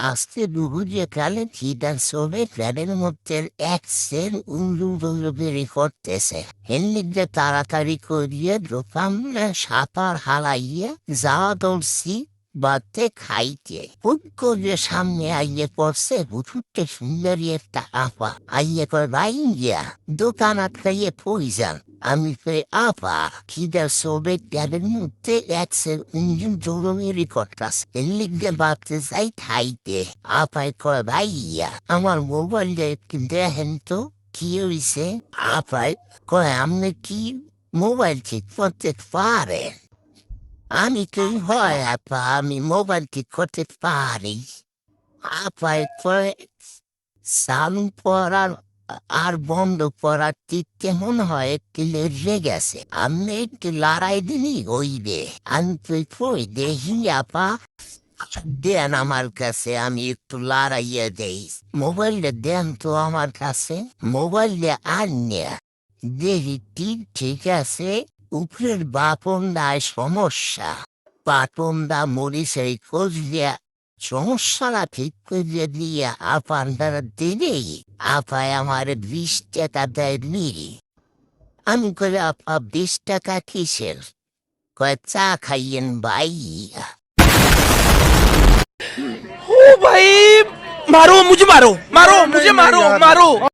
আজকে দুপুরে কালে থিয়েটার শোবে ফ্ল্যাটের মধ্যে অ্যাক্সের উল্লু বেরি করতেছে হেনলিকে তাড়াতাড়ি করিয়ে দোকান সাঁতার হালাইয়ে যাওয়া দৌড়ছি বাদে খাইতে হুট করে সামনে আইয়ে পড়ছে বুঝুতে সুন্দরী একটা আপা আইয়ে কয় বাইয়া দোকান আটকাইয়ে পয়সান আমি কই আপা খিদার শোবে ফ্ল্যাটের মধ্যে অ্যাক্সের ইঞ্জিন জরুরি করতাস হেনলিকে বাড়তে যাই খাইতে আপায় কয় ভাইয়া আমার মোবাইলটা একটু দেখেন তো কি হয়েছে আপায় কয় আপনি কি মোবাইল ঠিক করতে পারেন আমি কই হয় আপা আমি মোবাইল ঠিক করতে পারি আপায় কয় চালু করার আর বন্ধ করার ঠিক কেমন হয় একটু লেগে গেছে আপনি একটু লড়াই দিলি হইবে আমি কই দেখি আপা দেন আমার কাছে আমি একটু লড়াইয়া দেই মোবাইলটা দেন তো আমার কাছে মোবাইলটা আনিয়া দেখি ঠিক আছে উপরের বাপনদায় সমস্যা বাপনদা মরিচের খোঁজ দিয়া সমস্যাটা ঠিক করে দিয়ে আপার দ্বারা দিলেই আপায় আমার 20 টাকা দেয় নিরি আমি করে আপা 20 টাকা কিসের কয় চা খাইয়েন ভাইয়া ओ भाई मारो मुझे मारो मारो मुझे मारो मारो